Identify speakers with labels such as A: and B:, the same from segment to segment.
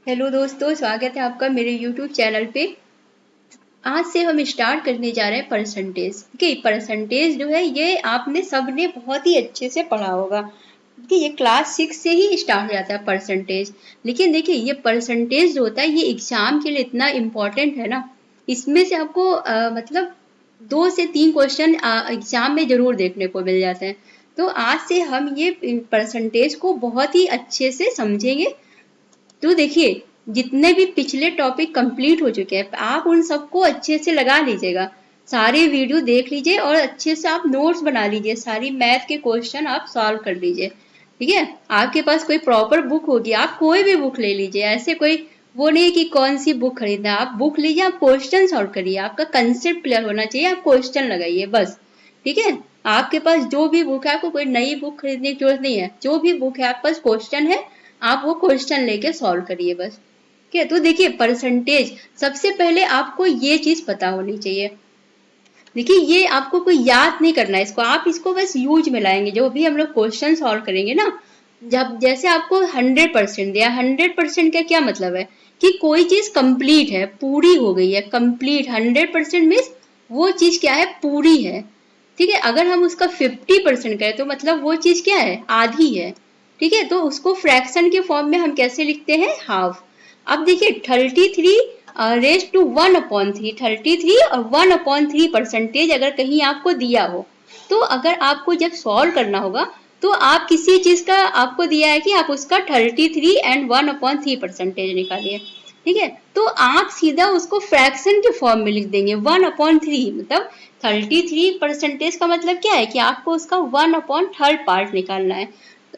A: Hello दोस्तों, स्वागत है आपका मेरे यूट्यूब चैनल पे। आज से हम स्टार्ट करने जा रहे हैं परसेंटेज। देखिए, परसेंटेज जो है ये आपने सबने बहुत ही अच्छे से पढ़ा होगा कि ये क्लास 6 से ही स्टार्ट हो जाता है परसेंटेज। लेकिन देखिए, ये परसेंटेज जो होता है ये एग्जाम के लिए इतना इम्पोर्टेंट है ना, इसमें से आपको मतलब 2 से 3 क्वेश्चन एग्जाम में जरूर देखने को मिल जाते हैं। तो आज से हम ये परसेंटेज को बहुत ही अच्छे से समझेंगे। तो देखिए, जितने भी पिछले टॉपिक कंप्लीट हो चुके हैं आप उन सबको अच्छे से लगा लीजिएगा, सारे वीडियो देख लीजिए और अच्छे से आप नोट्स बना लीजिए, सारी मैथ के क्वेश्चन आप सॉल्व कर लीजिए। ठीक है, आपके पास कोई प्रॉपर बुक होगी, आप कोई भी बुक ले लीजिए, ऐसे कोई वो नहीं कि कौन सी बुक खरीदना, आप बुक लीजिए, आप क्वेश्चन सॉल्व करिए, आपका कंसेप्ट क्लियर होना चाहिए, आप क्वेश्चन लगाइए बस। ठीक है, आपके पास जो भी बुक है, आपको कोई नई बुक खरीदने की जरूरत नहीं है, जो भी बुक है आपके पास क्वेश्चन है, आप वो क्वेश्चन लेके सॉल्व करिए बस। ठीक है, तो देखिए परसेंटेज, सबसे पहले आपको ये चीज पता होनी चाहिए। देखिए, ये आपको कोई याद नहीं करना है, इसको आप इसको बस यूज में लाएंगे। जो भी हम लोग क्वेश्चन सॉल्व करेंगे ना, जब जैसे आपको 100% दिया, 100% का क्या मतलब है कि कोई चीज कंप्लीट है, पूरी हो गई है, कंप्लीट 100% मीन्स वो चीज क्या है, पूरी है। ठीक है, अगर हम उसका 50% करें तो मतलब वो चीज क्या है, आधी है। ठीक है, तो उसको फ्रैक्शन के फॉर्म में हम कैसे लिखते हैं, हाफ। अब देखिए 33 रेज टू 1/3, 33 और 1/3 परसेंटेज अगर कहीं आपको दिया हो, तो अगर आपको जब सॉल्व करना होगा तो आप किसी चीज का आपको दिया है कि आप उसका 33 एंड 1/3 परसेंटेज निकालिए। ठीक है, तो आप सीधा उसको फ्रैक्शन के फॉर्म में लिख देंगे 1/3, मतलब 33% का मतलब क्या है कि आपको उसका 1/3 पार्ट निकालना है।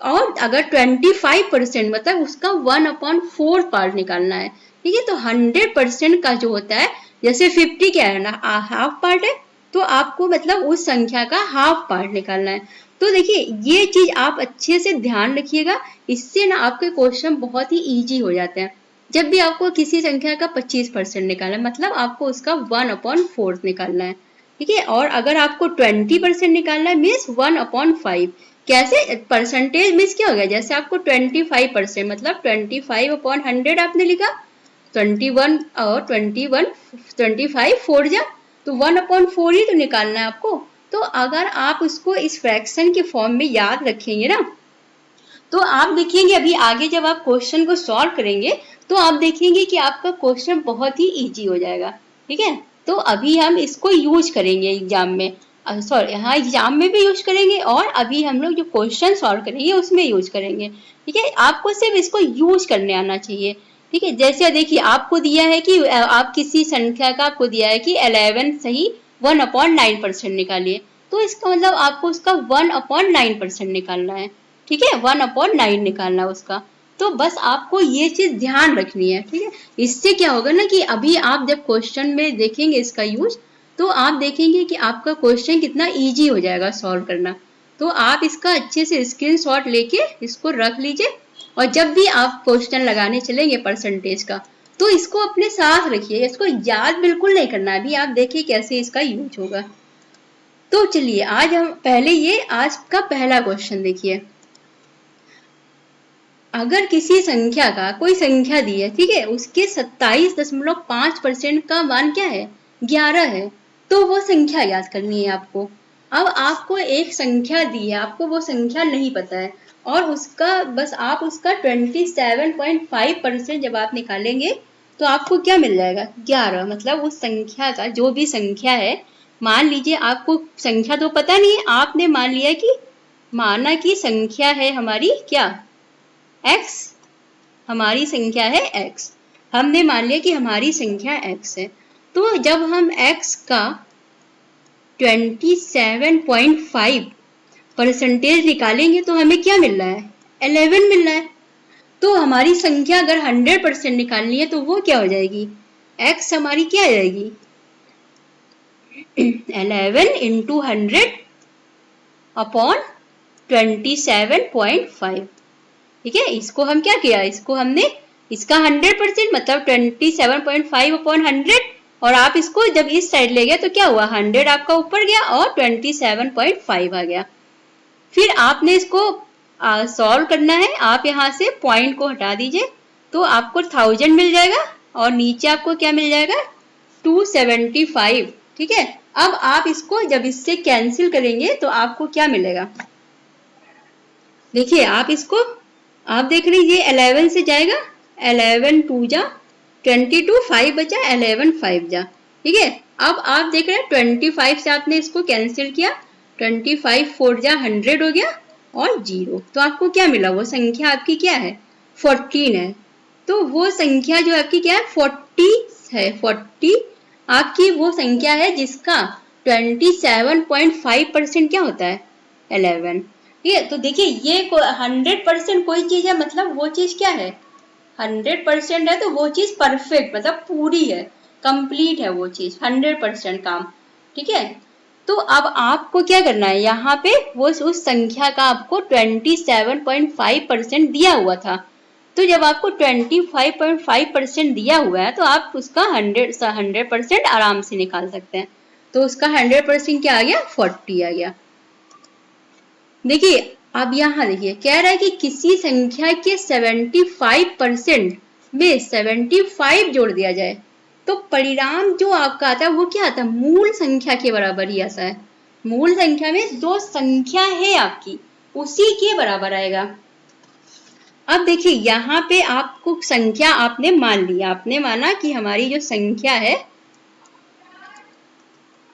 A: और अगर 25% मतलब उसका 1/4 पार्ट निकालना है। ठीक है, तो 100% का जो होता है, जैसे 50 क्या है ना, हाफ पार्ट है, तो आपको मतलब उस संख्या का हाफ पार्ट निकालना है। तो देखिए, ये चीज आप अच्छे से ध्यान रखिएगा, इससे ना आपके क्वेश्चन बहुत ही इजी हो जाते हैं। जब भी आपको किसी संख्या का 25% निकालना है, मतलब आपको उसका 1/4 निकालना है। ठीक है, और अगर आपको 20% निकालना है मीन्स 1/5। कैसे, परसेंटेज मीन्स क्या हो गया, जैसे आपको 25% मतलब 25/100 आपने लिखा, 21 और 21 25 4 जा, तो 1/4 ही तो निकालना है आपको। तो अगर आप उसको इस फ्रैक्शन के फॉर्म में याद रखेंगे ना, तो आप देखेंगे अभी आगे जब आप क्वेश्चन को सॉल्व करेंगे तो आप देखेंगे कि आपका क्वेश्चन बहुत ही इजी हो जाएगा। ठीक है, तो अभी हम इसको यूज करेंगे एग्जाम में, सॉरी हाँ, एग्जाम में भी यूज करेंगे और अभी हम लोग जो क्वेश्चन सॉल्व करेंगे उसमें यूज करेंगे। ठीक है, आपको सिर्फ इसको यूज करने आना चाहिए। ठीक है, जैसे देखिए आपको दिया है कि आप किसी संख्या का आपको दिया है कि 11 सही 1/9% निकालिए, तो इसका मतलब आपको उसका 1/9% निकालना है। ठीक है, 1/9 निकालना उसका। तो बस आपको ये चीज ध्यान रखनी है। ठीक है, इससे क्या होगा ना कि अभी आप जब क्वेश्चन में देखेंगे इसका यूज, तो आप देखेंगे कि आपका क्वेश्चन कितना इजी हो जाएगा सॉल्व करना। तो आप इसका अच्छे से स्क्रीनशॉट लेके इसको रख लीजिए, और जब भी आप क्वेश्चन लगाने चलेंगे परसेंटेज का, तो इसको अपने साथ रखिए, इसको याद बिल्कुल नहीं करना। अभी आप देखिए कैसे इसका यूज होगा। तो चलिए आज हम पहले ये आज का पहला क्वेश्चन देखिए। अगर किसी संख्या का कोई संख्या दी है, ठीक है, उसके 27.5% का मान क्या है, 11 है, तो वो संख्या याद करनी है आपको। अब आपको एक संख्या दी है, आपको वो संख्या नहीं पता है, और उसका बस आप उसका 27.5% जब आप निकालेंगे तो आपको क्या मिल जाएगा, 11। मतलब उस संख्या का जो भी संख्या है, मान लीजिए आपको संख्या तो पता नहीं है, आपने मान लिया कि माना कि संख्या है हमारी क्या, x, हमारी संख्या है x, हमने मान लिया कि हमारी संख्या x है। तो जब हम x का 27.5% निकालेंगे तो हमें क्या मिल रहा है, 11 मिल रहा है। तो हमारी संख्या अगर 100% निकालनी है तो वो क्या हो जाएगी, x हमारी क्या आ जाएगी, 11 into 100/27.5। ठीक है, इसको हम क्या किया, इसको हमने इसका 100% मतलब 27.5/100, और आप इसको जब इस साइड ले गए तो क्या हुआ, 100 आपका ऊपर गया और 27.5 आ गया। फिर आपने इसको सॉल्व करना है, आप यहाँ से पॉइंट को हटा दीजिए, तो आपको 1000 मिल जाएगा और नीचे आपको क्या मिल जाएगा 275। ठीक है, अब आप इसको जब इससे कैंसिल करेंगे तो आपको क्या मिलेगा, देखिए आप इसको आप देख लीजिए 11 से जाएगा, 11 2 जा 22, 5 बचा, 11 5 जा। ठीक है, अब आप देख रहे हैं 25 से आपने इसको कैंसिल किया, 25 4 जा 100 हो गया और 0, तो आपको क्या मिला, वो संख्या आपकी क्या है 14 है। तो वो संख्या जो आपकी क्या है 40 है, 40 आपकी वो संख्या है जिसका 27.5% क्या होता है 11। ठीक है, तो देखिए ये 100% कोई चीज है, मतलब वो चीज क्या है 100% है, तो वो चीज परफेक्ट मतलब पूरी है, कंप्लीट है वो चीज 100% काम। ठीक है, तो अब आपको क्या करना है, यहाँ पे वो उस संख्या का आपको 27.5% दिया हुआ था, तो जब आपको 25.5% दिया हुआ है तो आप उसका 100% आराम से निकाल सकते हैं। तो उसका 100% क्या आ गया 40 आ गया। देखिए अब यहाँ देखिए कह रहा है कि किसी संख्या के 75% में 75 जोड़ दिया जाए तो परिणाम जो आपका आता है वो क्या आता है, मूल संख्या के बराबर ही आता है। मूल संख्या में जो संख्या है आपकी उसी के बराबर आएगा। अब देखिए यहाँ पे आपको संख्या आपने मान लिया, आपने माना कि हमारी जो संख्या है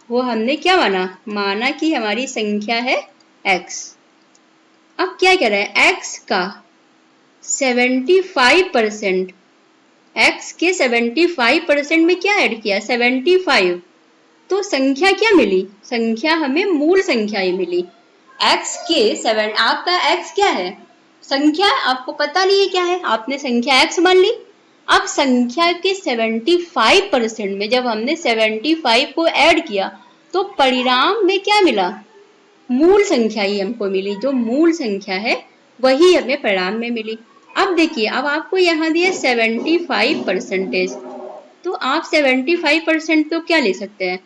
A: वो हमने क्या माना कि हमारी संख्या है x। अब क्या कह रहा है x का 75%, x के 75% में क्या ऐड किया 75, तो संख्या क्या मिली, संख्या हमें मूल संख्या ही मिली। x के 7, आपका x क्या है संख्या, आपको पता नहीं है क्या है, आपने संख्या x मान ली। अब संख्या के 75% में जब हमने 75 को ऐड किया तो परिणाम में क्या मिला, मूल संख्या ही हमको मिली, जो मूल संख्या है वही हमें परिणाम में मिली। अब देखिए अब आपको यहाँ दिया 75%, तो आप 75% तो क्या ले सकते हैं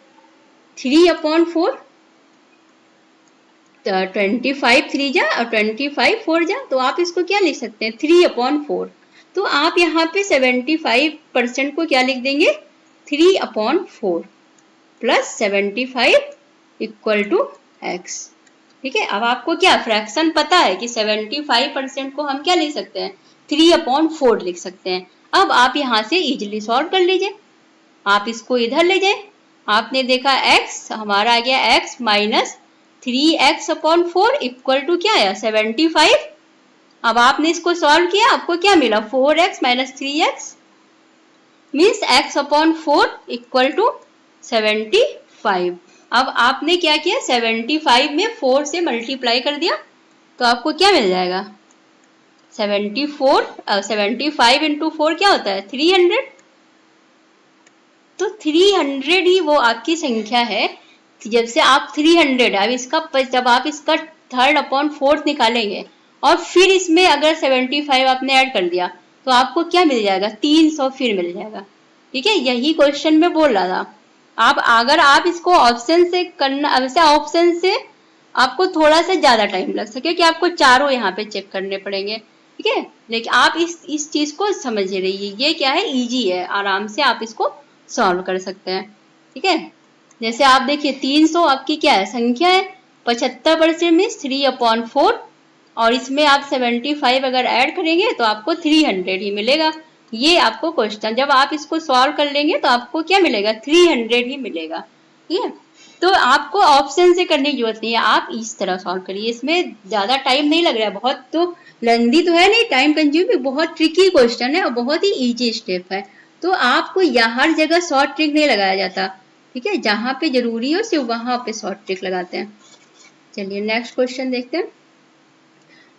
A: 3/4, 25 3 जा और 25 4 जा, तो आप इसको क्या लिख सकते हैं 3/4। तो आप यहाँ पे 75% को क्या लिख देंगे 3/4 प्लस 75 इक्वल टू x। ठीक है, अब आपको क्या फ्रैक्शन पता है कि 75% को हम क्या लिख सकते हैं 3/4 लिख सकते हैं। अब आप यहाँ से इजिली सॉल्व कर लीजिए, आप इसको इधर ले जाए, आपने देखा x हमारा आ गया x minus 3x/4 equal to क्या आया 75। अब आपने इसको सॉल्व किया, आपको क्या मिला 4x minus 3x means x/4 equal to 75। अब आपने क्या किया 75 में 4 से मल्टीप्लाई कर दिया तो आपको क्या मिल जाएगा 75 इंटू 4 क्या होता है 300। तो 300 ही वो आपकी संख्या है। जब से आप 300 अब इसका जब आप इसका 3/4 निकालेंगे और फिर इसमें अगर 75 आपने ऐड कर दिया तो आपको क्या मिल जाएगा 300 फिर मिल जाएगा। ठीक है, यही क्वेश्चन में बोल रहा था। आप अगर आप इसको ऑप्शन से करना, वैसे ऑप्शन से आपको थोड़ा सा ज्यादा टाइम लग सके कि आपको चारों यहाँ पे चेक करने पड़ेंगे। ठीक है, लेकिन आप इस चीज को समझ रहिए, ये क्या है इजी है, आराम से आप इसको सॉल्व कर सकते हैं। ठीक है, जैसे आप देखिए 300 आपकी क्या है संख्या है, 75% में 3/4 और इसमें आप 75 अगर ऐड करेंगे तो आपको 300 ही मिलेगा। ये आपको क्वेश्चन जब आप इसको सॉल्व कर लेंगे तो आपको क्या मिलेगा 300 ही मिलेगा। ठीक है, तो आपको ऑप्शन से करने की जरूरत नहीं है, आप इस तरह सॉल्व करिए, इसमें ज्यादा टाइम नहीं लग रहा है, बहुत तो लेंदी तो है नहीं, टाइम कंज्यूमिंग, बहुत ट्रिकी क्वेश्चन है और बहुत ही इजी स्टेप है। तो आपको हर जगह शॉर्ट ट्रिक नहीं लगाया जाता। ठीक है, जहां पे जरूरी हो सिर्फ वहां पे शॉर्ट ट्रिक लगाते हैं। चलिए नेक्स्ट क्वेश्चन देखते हैं।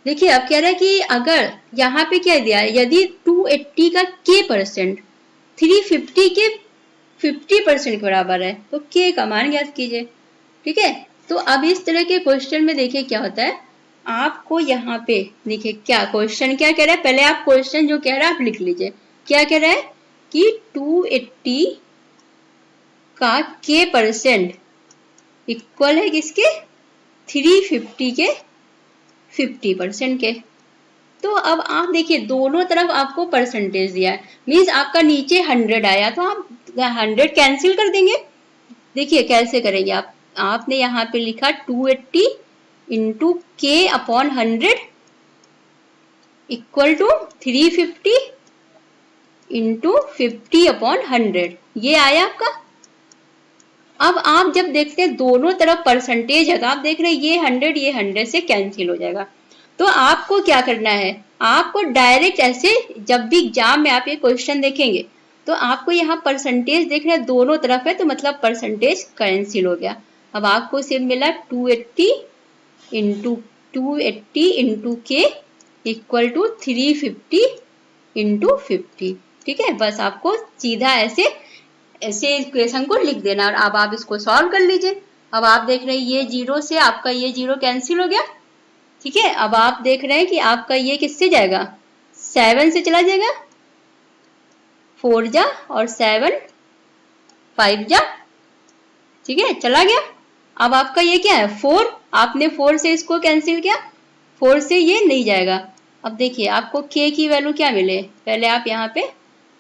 A: देखिए अब कह रहा है कि अगर यहाँ पे क्या दिया है, यदि 280 का k% 350 के 50% के बराबर है तो k का मान ज्ञात कीजिए। ठीक है, तो अब इस तरह के क्वेश्चन में देखिए क्या होता है, आपको यहाँ पे देखिए क्या क्वेश्चन क्या कह रहा है, पहले आप क्वेश्चन जो कह रहा है आप लिख लीजिए। क्या कह रहा है कि 280 का k% इक्वल है किसके 350 के 50% के। तो अब आप देखिए दोनों तरफ आपको परसेंटेज दिया है, मीन्स आपका नीचे 100 आया तो आप 100 कैंसिल कर देंगे। देखिए कैसे करेंगे आप, आपने यहाँ पे लिखा 280 into K upon 100 equal to 350 into 50 upon 100, ये आया आपका। अब आप जब देखते हैं दोनों तरफ परसेंटेज है तो आप देख रहे हैं ये 100 से कैंसिल हो जाएगा। तो आपको क्या करना है, आपको डायरेक्ट ऐसे जब भी एग्जाम में आप ये क्वेश्चन देखेंगे तो आपको यहाँ परसेंटेज देखना है, दोनों तरफ है तो मतलब परसेंटेज कैंसिल हो गया। अब आपको सिर्फ मिला 280 इंटू के इक्वल टू 350 इंटू 50। ठीक है, बस आपको सीधा ऐसे इक्वेशन को लिख देना और अब आप इसको सॉल्व कर लीजिए। अब आप देख रहे हैं ये जीरो से आपका ये जीरो कैंसिल हो गया। ठीक है, अब आप देख रहे हैं कि आपका ये किससे जाएगा, 7 से चला जाएगा, 4 जा और 7 5 जा। ठीक है, चला गया। अब आपका ये क्या है 4, आपने 4 से इसको कैंसिल किया, 4 से ये नहीं जाएगा। अब देखिए आपको k की वैल्यू क्या मिले, पहले आप यहाँ पे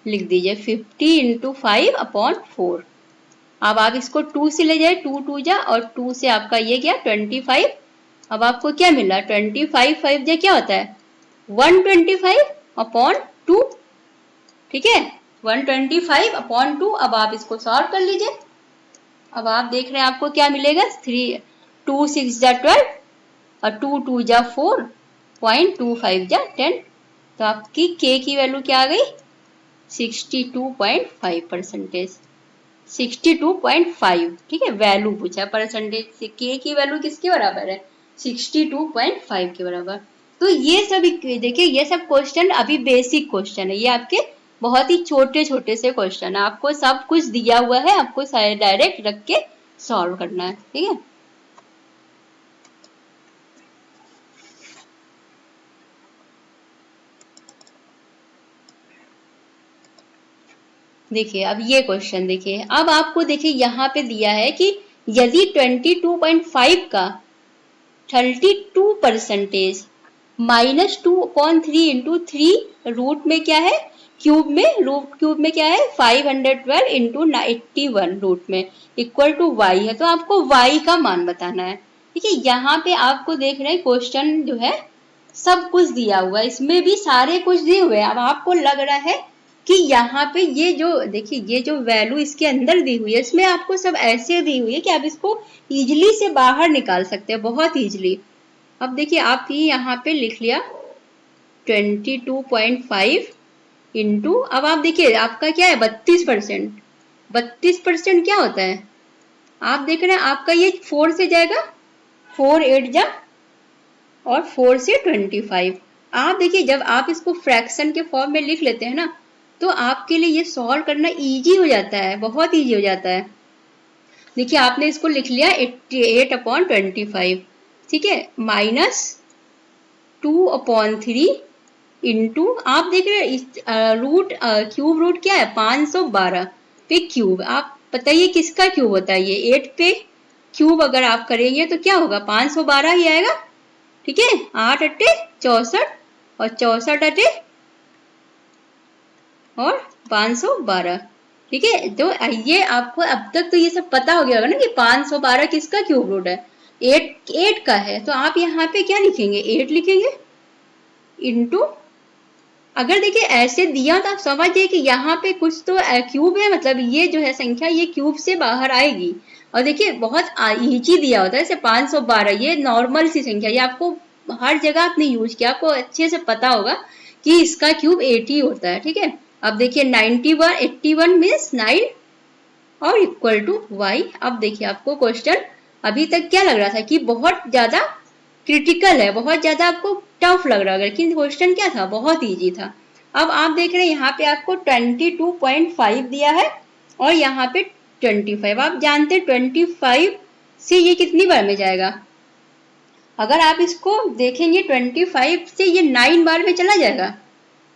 A: लिख दीजिए 50 इंटू 5 अपॉन 4। अब आप इसको 2 से ले जाए, 2 2 जा और 2 से आपका ये गया 25। अब आपको क्या मिला 25 5 जा क्या होता है 125 अपॉन 2। ठीक है, 125 अपॉन 2। अब आप इसको सॉल्व कर लीजिए। अब आप देख रहे हैं आपको क्या मिलेगा 2 6 जा 12 और 2 2 जा 4 0.25 जा 10। तो आपकी k की वैल्यू क्या आ गई 62.5 परसेंटेज, 62.5। ठीक है, वैल्यू पूछा परसेंटेज से, k की वैल्यू किसके बराबर है 62.5 के बराबर। तो ये सब देखिए ये सब क्वेश्चन अभी बेसिक क्वेश्चन है, ये आपके बहुत ही छोटे छोटे से क्वेश्चन है, आपको सब कुछ दिया हुआ है, आपको डायरेक्ट रख के सॉल्व करना है। ठीक है, देखिए अब ये क्वेश्चन देखिए, अब आपको देखिए यहाँ पे दिया है कि यदि 22.5 का 32 परसेंटेज -2/3 इंटू 3 रूट में क्या है क्यूब में क्या है 512 इंटू 81 रूट में इक्वल टू y है, तो आपको y का मान बताना है। ठीक है, यहाँ पे आपको देख रहे हैं क्वेश्चन जो है सब कुछ दिया हुआ है, इसमें भी सारे कुछ दिए हुए हैं। अब आपको लग रहा है कि यहाँ पे ये जो देखिए ये जो वैल्यू इसके अंदर दी हुई है इसमें आपको सब ऐसे दी हुई है कि आप इसको इजिली से बाहर निकाल सकते हैं, बहुत इजिली। अब देखिए आप ही यहाँ पे लिख लिया 22.5 इंटू, अब आप देखिए आपका क्या है 32%। 32% क्या होता है, आप देख रहे हैं आपका ये 4 से जाएगा, 4 8 जा और 4 से 25। आप देखिए जब आप इसको फ्रैक्शन के फॉर्म में लिख लेते हैं ना तो आपके लिए ये सॉल्व करना इजी हो जाता है, बहुत इजी हो जाता है। देखिए आपने इसको लिख लिया 88/25। ठीक है, -2/3 इंटू, आप देख रहे हैं रूट क्यूब रूट क्या है 512 पे क्यूब। आप बताइए किसका क्यूब होता है ये 8 पे क्यूब अगर आप करेंगे तो क्या होगा 512 ही आएगा। ठीक है, 8 8 64 और 64 8 और 512। ठीक है, तो ये आपको अब तक तो ये सब पता हो गया होगा ना कि 512 किसका क्यूब रूट है 8 का है। तो आप यहाँ पे क्या लिखेंगे 8 लिखेंगे इंटू, अगर देखिए ऐसे दिया तो आप समझिए कि यहाँ पे कुछ तो क्यूब है, मतलब ये जो है संख्या ये क्यूब से बाहर आएगी। और देखिए बहुत इजी दिया होता है, जैसे 512 ये नॉर्मल सी संख्या, ये आपको हर जगह आपने यूज किया, आपको अच्छे से पता होगा कि इसका क्यूब 8 ही होता है। ठीक है, अब देखिए 81 मीन्स 9 और इक्वल टू y। अब देखिए आपको क्वेश्चन अभी तक क्या लग रहा था कि बहुत ज्यादा क्रिटिकल है, बहुत ज्यादा आपको टफ लग रहा है, लेकिन क्वेश्चन क्या था बहुत इजी था। अब आप देख रहे हैं यहाँ पे आपको 22.5 दिया है और यहाँ पे 25। आप जानते हैं 25 से ये कितनी बार में जाएगा, अगर आप इसको देखेंगे 25 से ये 9 बार में चला जाएगा,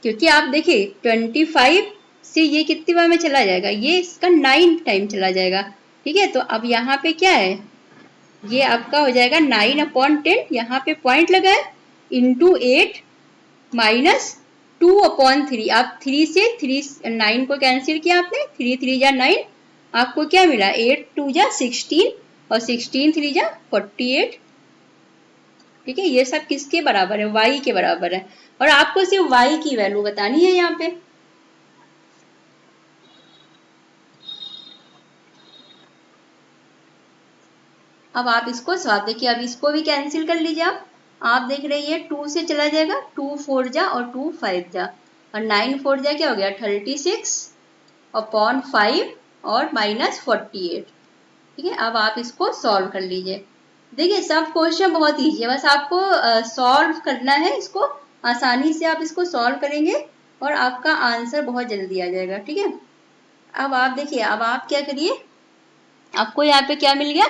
A: क्योंकि आप देखिए 25 से ये कितनी बार में चला जाएगा, ये इसका 9 टाइम चला जाएगा। ठीक है, तो अब यहाँ पे क्या है ये आपका हो जाएगा 9/10, यहाँ पे पॉइंट लगा है इंटू 8 -2/3। आप 3 से 9 को कैंसिल किया आपने, 3 3 जा 9, आपको क्या मिला 8 2 जा 16 और 16 3 जा 48। ठीक है, ये सब किसके बराबर है, y के बराबर है। और आपको सिर्फ y की वैल्यू बतानी है यहाँ पे। अब आप इसको स्वाप देखिए, अब इसको भी कैंसिल कर लीजिए आप देख रहे हैं 2 से चला जाएगा, 2 4 जा और 2 5 जा और 9 4 जा क्या हो गया 36/5 और -48। ठीक है, अब आप इसको सॉल्व कर लीजिए। देखिए सब क्वेश्चन बहुत ईजी है, बस आपको सॉल्व करना है इसको, आसानी से आप इसको सॉल्व करेंगे और आपका आंसर बहुत जल्दी आ जाएगा। ठीक है, अब आप देखिए, अब आप क्या करिए, आपको यहाँ पे क्या मिल गया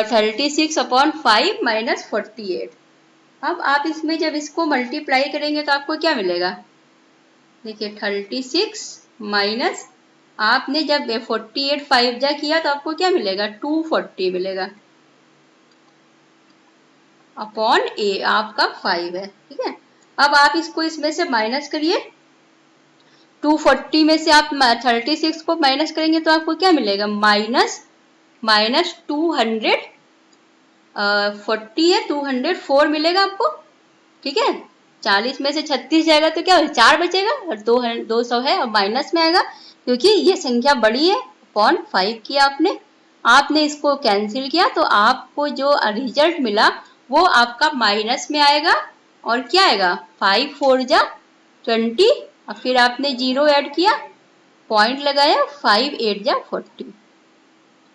A: 36/5 -48। अब आप इसमें जब इसको मल्टीप्लाई करेंगे तो आपको क्या मिलेगा, देखिए 36 माइनस आपने जब 48 5 जा किया तो आपको क्या मिलेगा 240 मिलेगा अपॉन a, आपका 5 है। ठीक है, अब आप इसको इसमें से माइनस करिए, 240 में से आप 36 को माइनस करेंगे तो आपको क्या मिलेगा माइनस 240 है 204 मिलेगा आपको। ठीक है, 40 में से 36 जाएगा तो क्या हो 4 बचेगा और 200 है और माइनस में आएगा क्योंकि ये संख्या बड़ी है, अपॉन 5 किया आपने इसको कैंसिल किया तो आपको जो रिजल्ट मिला वो आपका माइनस में आएगा और क्या आएगा 5 4 जा 20 और फिर आपने 0 ऐड किया, पॉइंट लगाया, 5 8 जा 40।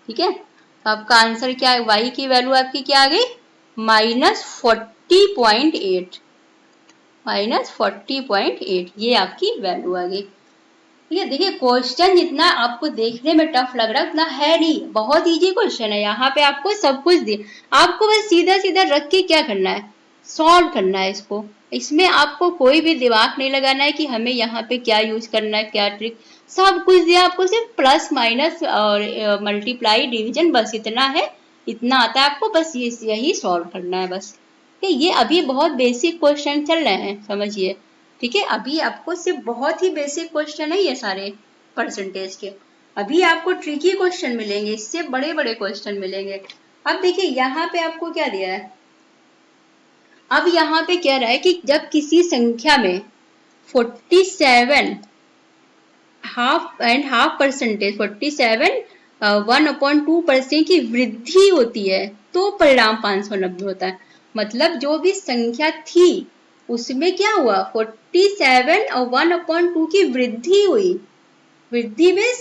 A: ठीक है, तो आपका आंसर क्या है, y की वैल्यू आपकी क्या आ गई -40.8, -40.8, ये आपकी वैल्यू आ गई। ठीक है, देखिए क्वेश्चन जितना आपको देखने में टफ लग रहा है उतना है नहीं, बहुत इजी क्वेश्चन है। यहाँ पे आपको सब कुछ दिया, आपको बस सीधा सीधा रख के क्या करना है, सॉल्व करना है इसको। इसमें आपको कोई भी दिमाग नहीं लगाना है कि हमें यहाँ पे क्या यूज करना है, क्या ट्रिक, सब कुछ दिया आपको, सिर्फ प्लस माइनस और मल्टीप्लाई डिवीजन, बस इतना है, इतना आता है आपको, बस यही सॉल्व करना है बस। ये अभी बहुत बेसिक क्वेश्चन चल रहे हैं, समझिए। ठीक है, अभी आपको सिर्फ बहुत ही बेसिक क्वेश्चन है ये सारे परसेंटेज के, अभी आपको ट्रिकी क्वेश्चन मिलेंगे, इससे बड़े बड़े क्वेश्चन मिलेंगे। अब देखिए यहाँ पे आपको क्या दिया है, अब यहाँ पे कह रहा है कि जब किसी संख्या में 47 हाफ परसेंटेज 47 1/2% की वृद्धि होती है तो परिणाम 590 होता है। मतलब जो भी संख्या थी उसमें क्या हुआ 47 और 1/2 की वृद्धि हुई। वृद्धि में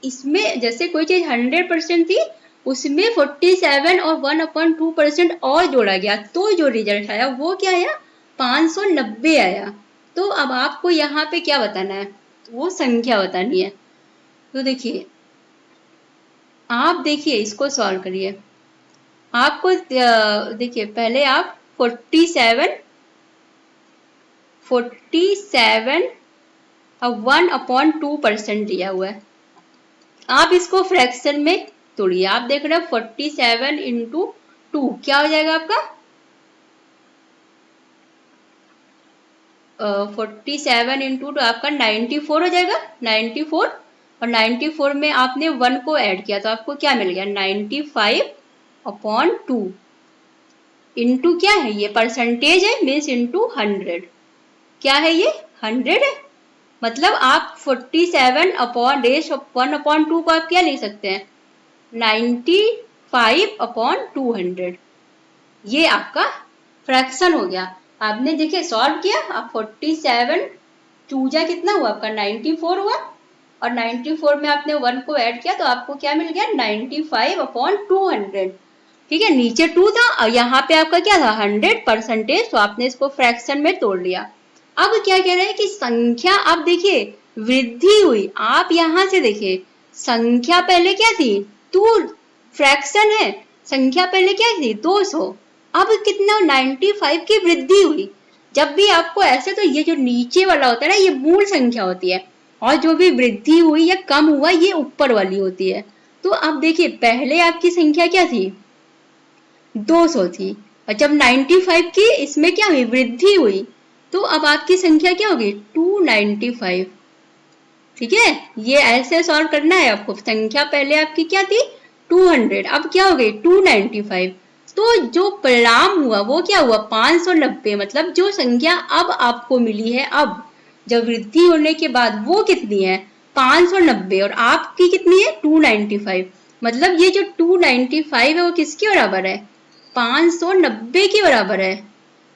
A: इसमें जैसे कोई चीज 100% थी उसमें 47 और 1/2% और जोड़ा गया तो जो रिजल्ट आया वो क्या आया 590 आया। तो अब आपको यहाँ पे क्या बताना है, वो संख्या बतानी है। तो देखिए आप देखिए इसको सॉल्व करिए, आपको देखिए पहले आप 47 और 1/2% दिया हुआ है, आप इसको फ्रैक्शन में तोड़िए। आप देख रहे हैं 47 इंटू 2 क्या हो जाएगा आपका 47 इंटू 2 आपका 94 हो जाएगा, 94 और 94 में आपने 1 को ऐड किया तो आपको क्या मिल गया 95/2 इंटू क्या है ये परसेंटेज है मीन्स इंटू 100, क्या है ये 100 है। मतलब आप 47/1/2 को आप क्या लिख सकते हैं 95/200, ये आपका फ्रैक्शन हो गया। आपने देखिए सॉल्व किया, आप 47 चूजा कितना हुआ आपका 94 हुआ और 94 में आपने 1 को ऐड किया तो आपको क्या मिल गया 95/200। ठीक है, नीचे 2 था और यहाँ पे आपका क्या था 100%, तो आपने इसको फ्रैक्शन में तोड़ लिया। अब क्या कह रहे हैं कि संख्या, आप देखिए वृद्धि हुई, आप यहाँ से देखिए संख्या पहले क्या थी 2, फ्रैक्शन है, संख्या पहले क्या थी 200, अब कितना 95 की वृद्धि हुई। जब भी आपको ऐसे, तो ये जो नीचे वाला होता है ना ये मूल संख्या होती है और जो भी वृद्धि हुई या कम हुआ ये ऊपर वाली होती है। तो अब देखिए पहले आपकी संख्या क्या थी 200 थी और जब 95 की इसमें क्या हुई वृद्धि हुई तो अब आपकी संख्या क्या होगी 295। ठीक है, ये ऐसे सॉल्व करना है आपको। संख्या पहले आपकी क्या थी 200, अब क्या हो गई 295। तो जो परिणाम हुआ वो क्या हुआ 590। मतलब जो संख्या अब आपको मिली है, अब जब वृद्धि होने के बाद वो कितनी है 590 और आपकी कितनी है 295। मतलब ये जो 295 है वो किसके बराबर है 590 के बराबर है।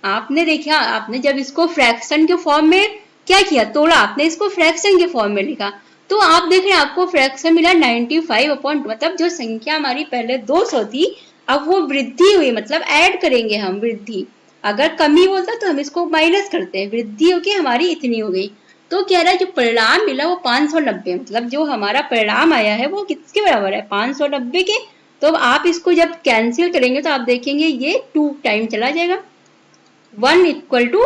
A: आपने देखा, आपने जब इसको फ्रैक्शन के फॉर्म में क्या किया तोड़ा, आपने इसको फ्रैक्शन के फॉर्म में लिखा, तो आप देख रहे हैं आपको फ्रैक्शन मिला 95 अपॉन, मतलब जो संख्या हमारी पहले 200 थी अब वो वृद्धि हुई, मतलब ऐड करेंगे हम वृद्धि। अगर कमी बोलता तो हम इसको माइनस करते हैं, वृद्धि होके हमारी इतनी हो गई। तो कह रहा है जो परिणाम मिला वो 590, मतलब जो हमारा परिणाम आया है वो किसके बराबर है 590 के। तो अब आप इसको जब कैंसिल करेंगे तो आप देखेंगे ये 2 टाइम चला जाएगा। 1 इक्वल टू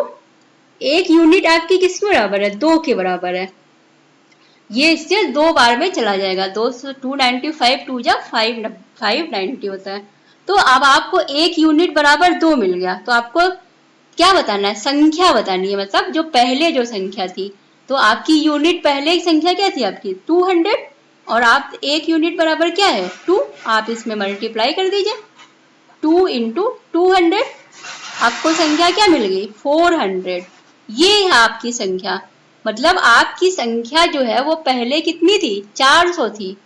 A: एक यूनिट आपकी किसके बराबर है 2 के बराबर है। ये इससे 2 बार में चला जाएगा, 295 2 जा 590 होता है। तो अब आपको एक यूनिट बराबर 2 मिल गया, तो आपको क्या बताना है संख्या बतानी है, मतलब जो पहले जो संख्या थी। तो आपकी यूनिट पहले संख्या क्या थी आपकी 200 और आप एक यूनिट बराबर क्या है 2, आप इसमें मल्टीप्लाई कर दीजिए 2 इंटू 200, आपको संख्या क्या मिल गई 400। ये है आपकी संख्या। मतलब आपकी संख्या जो है वो पहले कितनी थी 400 थी,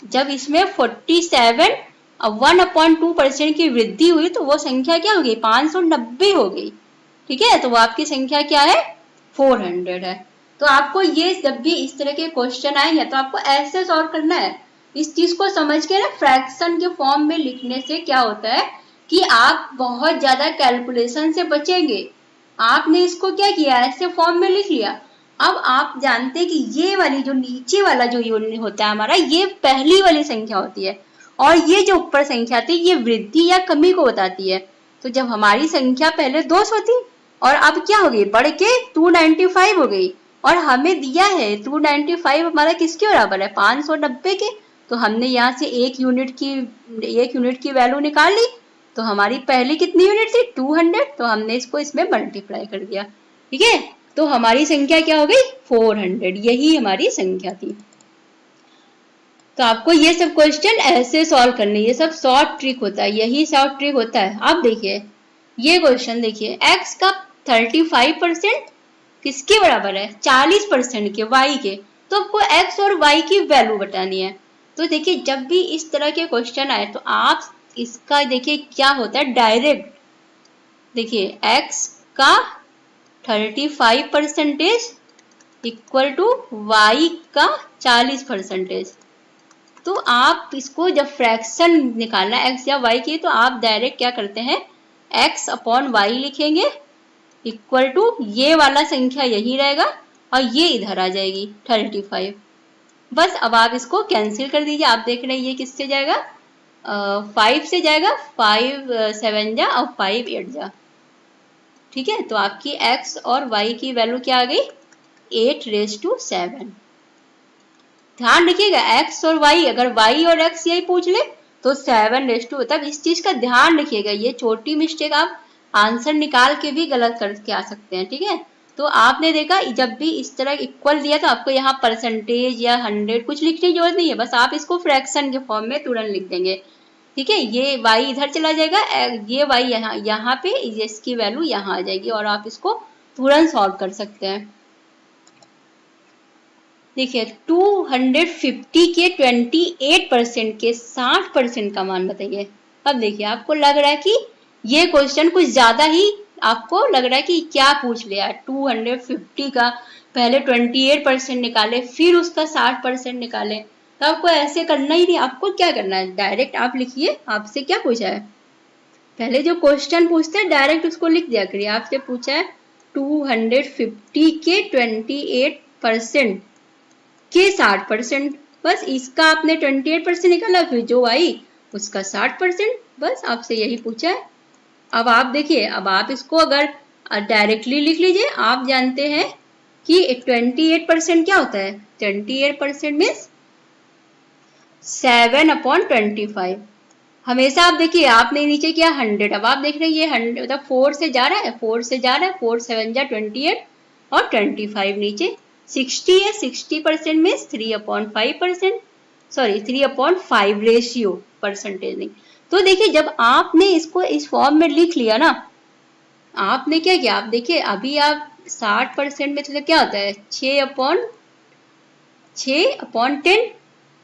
A: जब इसमें 47 और 1/2% की वृद्धि हुई तो वो संख्या क्या हो गई 590 हो गई। ठीक है, तो वो आपकी संख्या क्या है 400 है। तो आपको ये जब भी इस तरह के क्वेश्चन आएंगे तो आपको ऐसे सॉल्व करना है। इस चीज को समझ के ना फ्रैक्शन के फॉर्म में लिखने से क्या होता है कि आप बहुत ज्यादा कैलकुलेशन से बचेंगे। आपने इसको क्या किया ऐसे फॉर्म में लिख लिया। अब आप जानते हैं कि ये वाली जो नीचे वाला जो यूनिट होता है हमारा ये पहली वाली संख्या होती है और ये जो ऊपर संख्या थी ये वृद्धि या कमी को बताती है। तो जब हमारी संख्या पहले 200 थी और अब क्या हो गई बढ़ के 295 हो गई और हमें दिया है 295 हमारा किसके बराबर है 590 के। तो हमने यहाँ से एक यूनिट की वैल्यू निकाल ली। तो हमारी पहली कितनी यूनिट थी 200, तो हमने इसको इसमें मल्टीप्लाई कर दिया। ठीक है, तो हमारी संख्या क्या हो गई 400, यही हमारी संख्या थी। तो आपको ये सब क्वेश्चन ऐसे सॉल्व करने, ये सब शॉर्ट ट्रिक होता है, यही शॉर्ट ट्रिक होता है। आप देखिए ये क्वेश्चन देखिए, x का 35% किसके बराबर है 40% के y के। तो आपको x और y की वैल्यू बतानी है। तो देखिए जब भी इस तरह के क्वेश्चन आए तो आप इसका देखिए क्या होता है डायरेक्ट, देखिए x का 35% इक्वल टू y का 40%। तो आप इसको जब फ्रैक्शन निकालना है x या y की तो आप डायरेक्ट क्या करते हैं x अपॉन y लिखेंगे इक्वल टू ये वाला संख्या यही रहेगा और ये इधर आ जाएगी 35। बस अब आप इसको कैंसिल कर दीजिए। आप देख रहे हैं ये किससे जाएगा 5 से जाएगा, 5 7 जा और 5 8 जा। ठीक है, तो आपकी x और y की वैल्यू क्या आ गई 8⁻7। ध्यान रखिएगा x और y, अगर y और x यही पूछ ले तो 7 तब इस चीज का ध्यान रखिएगा। ये छोटी मिस्टेक आप आंसर निकाल के भी गलत करके आ सकते हैं। ठीक है, तो आपने देखा जब भी इस तरह इक्वल दिया तो आपको यहाँ परसेंटेज या 100 कुछ लिखने की जरूरत नहीं है, बस आप इसको फ्रैक्शन के फॉर्म में तुरंत लिख देंगे। ठीक है, ये y इधर चला जाएगा, ये y यहाँ पे इसकी वैल्यू यहाँ आ जाएगी और आप इसको तुरंत सॉल्व कर सकते हैं। देखिए 250 के 28% के 60% का मान बताइए। अब देखिए आपको लग रहा है कि ये क्वेश्चन कुछ ज्यादा ही आपको लग रहा है कि क्या पूछ लिया। 250 का पहले 28% निकाले फिर उसका 60% निकाले, तो आपको ऐसे करना ही नहीं। आपको क्या करना है डायरेक्ट आप लिखिए आपसे क्या पूछा है, पहले जो क्वेश्चन पूछते हैं डायरेक्ट उसको लिख दिया करिए। आपसे पूछा है 250 के 28% के 60%, बस इसका आपने 28% निकाला फिर जो आई उसका 60%, बस आपसे यही पूछा है। अब आप देखिए, अब आप इसको अगर डायरेक्टली लिख लीजिए। आप जानते हैं कि 28% क्या होता है 28% मीन्स 7/25। हमेशा आप देखिए आपने नीचे किया 100, अब आप देख रहे हैं ये 100 मतलब 4 से जा रहा है, 4 से जा रहा है, 4 7 जा 28 और 25 नीचे 60 है, 60% में 3/5%, सॉरी 3/5 रेशियो, परसेंटेज नहीं। तो देखिए जब आपने इसको इस फॉर्म में लिख लिया ना, आपने क्या किया, आप देखिए अभी आप 60% में तो क्या होता है 6/10,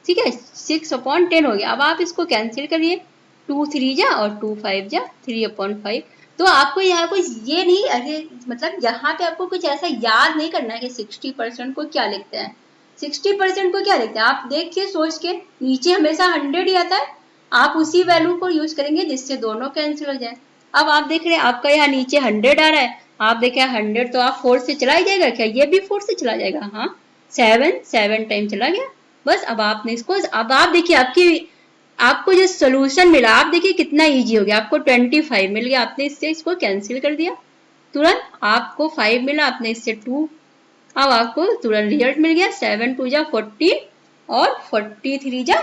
A: ठीक है 6/10 हो गया। अब आप इसको कैंसिल करिए, 2 3 जा और 2 5 जा 3/5। तो आपको यहाँ कुछ ये नहीं, अरे मतलब यहाँ पे आपको कुछ ऐसा याद नहीं करना है कि 60% को क्या लिखते हैं, 60% को क्या लिखते हैं, आप देख के सोच के, नीचे हमेशा 100 ही आता है, आप उसी वैल्यू को यूज करेंगे जिससे दोनों कैंसिल हो जाए। अब आप देख रहे हैं आपका यहाँ नीचे 100 आ रहा है, आप देखें 100 तो आप 4 से चला ही जाएगा क्या, ये भी 4 से चला जाएगा, हाँ 7 टाइम चला गया। बस अब आपने इसको, अब आप देखिए आपको जो सोल्यूशन मिला, आप देखिए कितना इजी हो गया, आपको 25 मिल गया, आपने इससे इसको कैंसिल कर दिया तुरंत, आपको 5 मिला, आपने इससे 2, अब आपको तुरंत रिजल्ट मिल गया, 7 2 जा 14 और 43 जा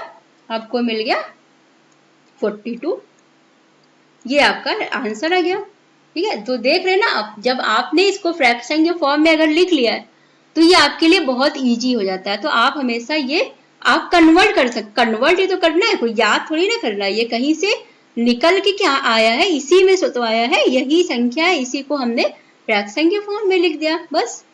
A: आपको मिल गया 42, ये आपका आंसर आ गया। ठीक है, तो देख रहे हैं ना, जब आपने इसको फ्रैक्शन के फॉर्म में अगर लिख लिया है तो ये आपके लिए बहुत इजी हो जाता है। तो आप हमेशा ये आप कन्वर्ट कर सकते, कन्वर्ट ही तो करना है, कोई याद थोड़ी ना करना है, ये कहीं से निकल के क्या आया है, इसी में से तो आया है, यही संख्या है, इसी को हमने फ्रैक्शन के फॉर्म में लिख दिया बस।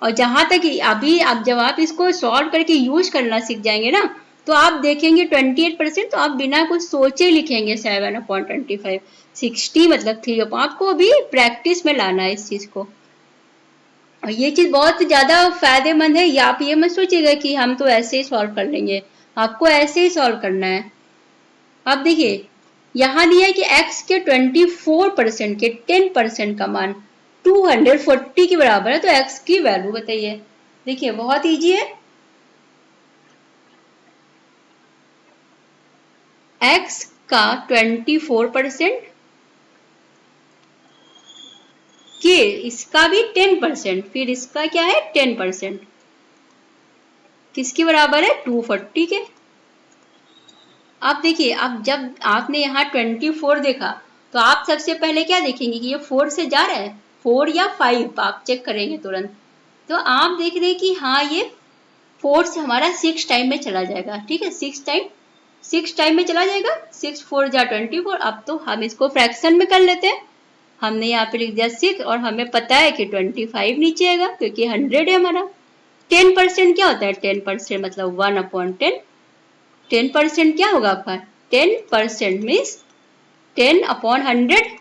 A: और जहां तक अभी आप जब आप इसको सॉल्व करके यूज करना सीख जाएंगे ना, तो आप देखेंगे 28%, तो आप बिना कुछ सोचे लिखेंगे 7/25, 60 मतलब 3, आपको अभी प्रैक्टिस में लाना है इस चीज को। और ये चीज बहुत ज्यादा फायदेमंद है, या आप ये मत सोचिएगा कि हम तो ऐसे ही सॉल्व कर लेंगे, आपको ऐसे ही सॉल्व करना है। अब देखिए यहाँ दिया है कि x के 24% के 10% का मान 240 के बराबर है, तो x की वैल्यू बताइए। देखिए बहुत इजी है, x का 24% के इसका भी 10%, फिर इसका क्या है 10%, किसके बराबर है 240 के। अब देखिए अब जब आपने यहाँ 24 देखा तो आप सबसे पहले क्या देखेंगे कि ये 4 से जा रहा है, 4 या 5 आप चेक करेंगे तुरंत। तो आप देख रहे हैं कि हाँ ये 4 से हमारा 6 टाइम में चला जाएगा, ठीक है 6 टाइम में चला जाएगा, 6 4 जा 24। अब तो हम इसको फ्रैक्शन में कर लेते हैं, हमने यहाँ पे लिख दिया 6 और हमें पता है कि 25 नीचे आएगा क्योंकि 100 है हमारा। 10% क्या होता है, 10% मतलब 1/10, 10% क्या होगा आपका, 10% मीन्स 10/100,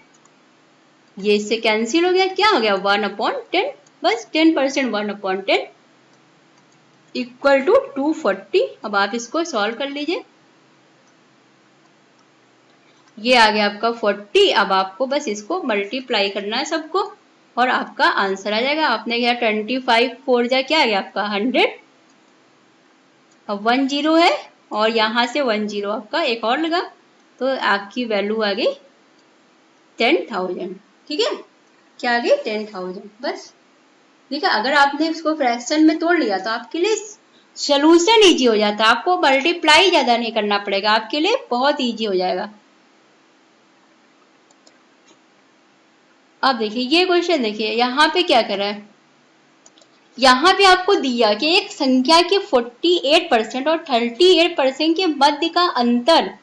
A: ये इससे कैंसिल हो गया, क्या हो गया 1/10, बस 10% 1/10 इक्वल टू 240। अब आप इसको सॉल्व कर लीजिए, ये आ गया आपका 40। अब आपको बस इसको मल्टीप्लाई करना है सबको और आपका आंसर आ जाएगा। आपने क्या 25 4 जा क्या आ गया आपका 100, अब 1 0 है और यहाँ से 1 0 आपका एक और लगा, तो आपकी वैल्यू आ गई 10,000। ठीक है, क्या आ गई 10,000। बस देखिए अगर आपने इसको फ्रैक्शन में तोड़ लिया तो आपके लिए सोल्यूशन इजी हो जाता है, आपको मल्टीप्लाई ज्यादा नहीं करना पड़ेगा, आपके लिए बहुत इजी हो जाएगा। अब देखिए ये क्वेश्चन देखिए यहाँ पे क्या कर रहा है, यहाँ पे आपको दिया कि एक संख्या के 48% और 38% के मध्य का अंतर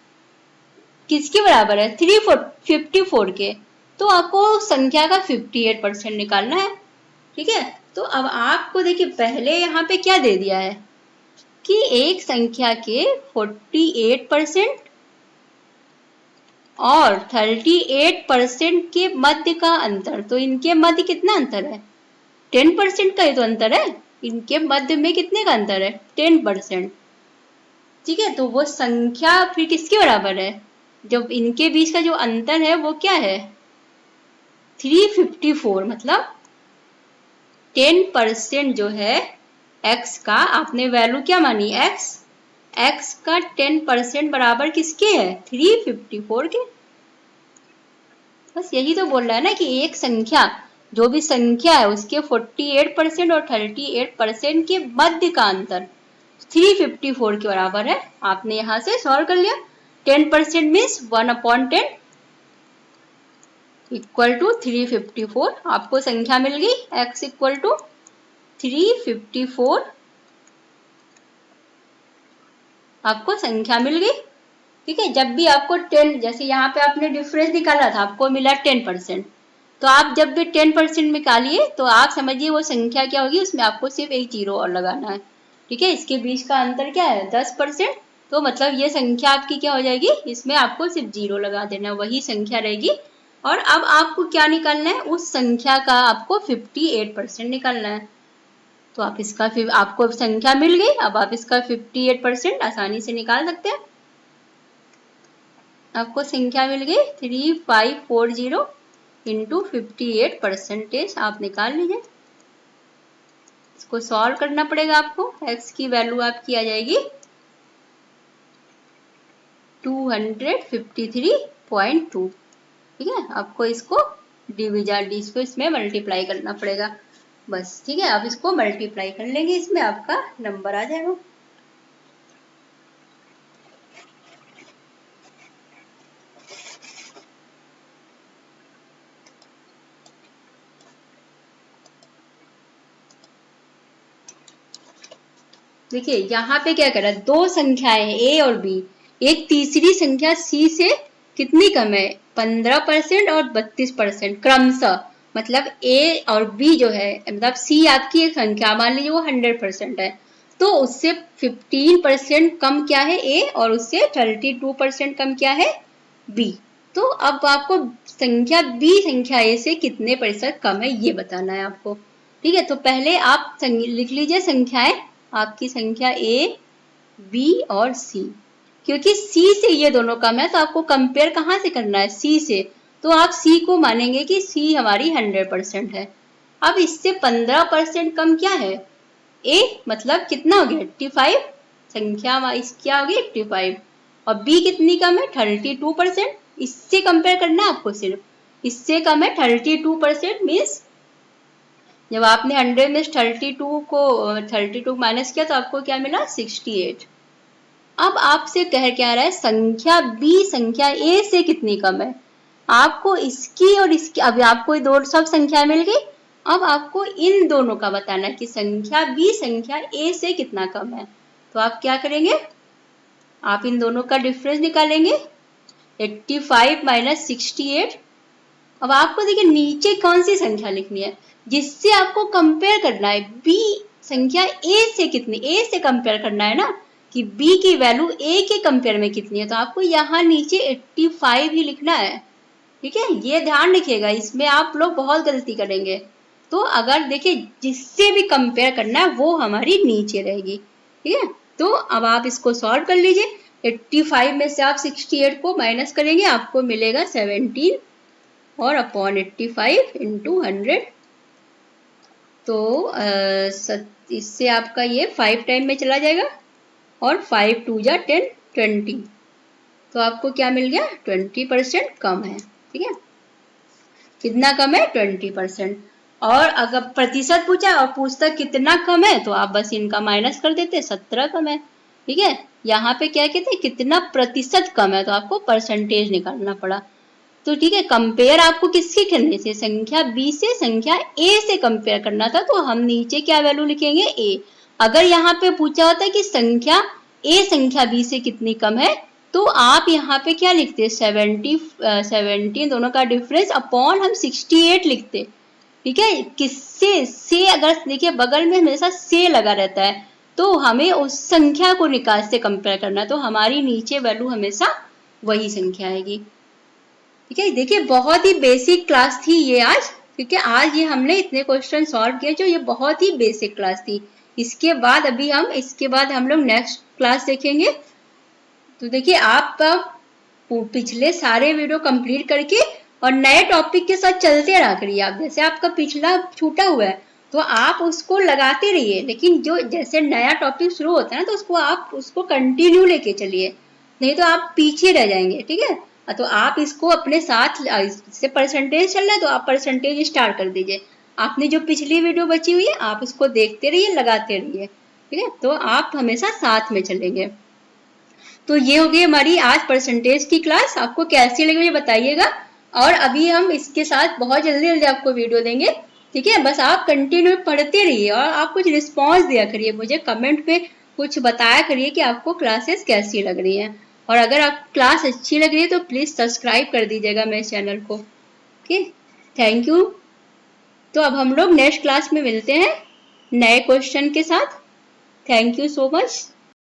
A: किसके बराबर है, 354 के। तो आपको संख्या का 58% निकालना है। ठीक है, तो अब आपको देखिए पहले यहाँ पे क्या दे दिया है कि एक संख्या के 48% और 38% के मध्य का अंतर, तो इनके मध्य कितना अंतर है, 10% का ही तो अंतर है, इनके मध्य में कितने का अंतर है 10%। ठीक है, तो वो संख्या फिर किसके बराबर है, जब इनके बीच का जो अंतर है वो क्या है 354, मतलब 10% जो है x का, आपने वैल्यू क्या मानी x का 10% बराबर किसके है 354 के। बस यही तो बोल रहा है ना कि एक संख्या, जो भी संख्या है उसके 48% और 38% के मध्य का अंतर 354 के बराबर है। आपने यहाँ से सॉल्व कर लिया, 10% मीन्स 1/10 इक्वल टू 354। आपको संख्या मिल गई x इक्वल टू 354, आपको संख्या मिल गई। ठीक है, जब भी आपको 10, जैसे यहाँ पे आपने डिफरेंस निकाला था, आपको मिला 10%, तो आप जब भी 10% निकालिए तो आप समझिए वो संख्या क्या होगी, उसमें आपको सिर्फ एक जीरो और लगाना है। ठीक है, इसके बीच का अंतर क्या है 10%, तो मतलब ये संख्या आपकी क्या हो जाएगी, इसमें आपको सिर्फ जीरो लगा देना, वही संख्या रहेगी। और अब आपको क्या निकालना है, उस संख्या का आपको 58% निकालना है। तो आप इसका फिर आपको संख्या मिल गई, अब आप इसका 58% आसानी से निकाल सकते हैं। आपको संख्या मिल गई 3540 इंटू 58%, आप निकाल लीजिए। इसको सॉल्व करना पड़ेगा आपको। x की वैल्यू आपकी आ जाएगी 253.2। ठीक है, आपको इसको इसको इसमें मल्टीप्लाई करना पड़ेगा बस। ठीक है, आप इसको मल्टीप्लाई कर लेंगे, इसमें आपका नंबर आ जाएगा। देखिए यहाँ पे क्या करा, दो संख्याएं हैं a और b, एक तीसरी संख्या c से कितनी कम है, 15% और 32% क्रमशः। मतलब a और b जो है, मतलब c आपकी एक संख्या मान लीजिए वो 100% है, तो उससे 15% कम क्या है a, और उससे 32% कम क्या है b। तो अब आपको संख्या b संख्या a से कितने प्रतिशत कम है ये बताना है आपको। ठीक है, तो पहले आप लिख लीजिए संख्याएं, आपकी संख्या a, b और c। क्योंकि c से ये दोनों कम है तो आपको कंपेयर कहाँ से करना है, c से, तो आप c को मानेंगे कि c हमारी 100% है। अब इससे 15% कम क्या है a, मतलब कितना हो गया 85, संख्या क्या होगी 85, और b कितनी कम है 32%, इससे कंपेयर करना है आपको, सिर्फ इससे कम है 32%, मीन्स जब आपने 100 में 32 माइनस किया तो आपको क्या मिला 68। अब आपसे क्या रहा है, संख्या b संख्या a से कितनी कम है, आपको इसकी और इसकी, अब आपको दो सब संख्या मिल गई, अब आपको इन दोनों का बताना है कि संख्या b संख्या a से कितना कम है। तो आप क्या करेंगे, आप इन दोनों का डिफरेंस निकालेंगे, 85 माइनस 68। अब आपको देखिए नीचे कौन सी संख्या लिखनी है जिससे आपको कंपेयर करना है, b संख्या a से कितनी, a से कंपेयर करना है ना, कि b की वैल्यू a के कंपेयर में कितनी है, तो आपको यहाँ नीचे 85 ही लिखना है। ठीक है, ये ध्यान रखिएगा, इसमें आप लोग बहुत गलती करेंगे। तो अगर देखिए जिससे भी कंपेयर करना है वो हमारी नीचे रहेगी। ठीक है, तो अब आप इसको सॉल्व कर लीजिए, 85 में से आप 68 को माइनस करेंगे, आपको मिलेगा 17 और अपॉन 85 इंटू 100। तो इससे आपका ये 5 टाइम में चला जाएगा, और 5 2 जा 10 20, तो आपको क्या मिल गया 20% कम है। ठीक है, कितना कम है 20%। और अगर प्रतिशत पूछा और पूछता कितना कम है, तो आप बस इनका माइनस कर देते, 17 कम है। ठीक है, यहाँ पे क्या कहते हैं कितना प्रतिशत कम है, तो आपको परसेंटेज निकालना पड़ा। तो ठीक है, कंपेयर आपको किससे करने से, संख्या b से संख्या a से कंपेयर करना था, तो हम नीचे क्या वैल्यू लिखेंगे a। अगर यहाँ पे पूछा होता है कि संख्या a संख्या b से कितनी कम है, तो आप यहाँ पे क्या लिखते 17 दोनों का डिफरेंस अपॉन हम 68 लिखते। ठीक है, किससे से, अगर देखिए बगल में हमेशा से लगा रहता है, तो हमें उस संख्या को निकाल से कंपेयर करना है, तो हमारी नीचे वैल्यू हमेशा वही संख्या आएगी। ठीक है, देखिए बहुत ही बेसिक क्लास थी ये आज। ठीक है, आज ये हमने इतने क्वेश्चन सॉल्व किए जो ये बहुत ही बेसिक क्लास थी। इसके बाद हम लोग नेक्स्ट क्लास देखेंगे। तो देखिए आप पिछले सारे वीडियो कंप्लीट करके और नए टॉपिक के साथ चलते रहा करिए। आप जैसे आपका पिछला छूटा हुआ है तो आप उसको लगाते रहिए, लेकिन जो जैसे नया टॉपिक शुरू होता है ना, तो आप उसको कंटिन्यू लेके चलिए, नहीं तो आप पीछे रह जाएंगे। ठीक है, तो आप इसको अपने साथ, इससे परसेंटेज चल रहा है तो आप परसेंटेज स्टार्ट कर दीजिए। आपने जो पिछली वीडियो बची हुई है आप उसको देखते रहिए, लगाते रहिए। ठीक है, तो आप हमेशा साथ में चलेंगे। तो ये हो गई हमारी आज परसेंटेज की क्लास। आपको कैसी लगी मुझे बताइएगा, और अभी हम इसके साथ बहुत जल्दी जल्दी आपको वीडियो देंगे, ठीक है। बस आप कंटिन्यू पढ़ते रहिए और आप कुछ रिस्पॉन्स दिया करिए, मुझे कमेंट पे कुछ बताया करिए कि आपको क्लासेस कैसी लग रही हैं। और अगर आप क्लास अच्छी लग रही है तो प्लीज सब्सक्राइब कर दीजिएगा मेरे चैनल को। Okay, thank you. तो अब हम लोग नेक्स्ट क्लास में मिलते हैं नए क्वेश्चन के साथ। Thank you so much.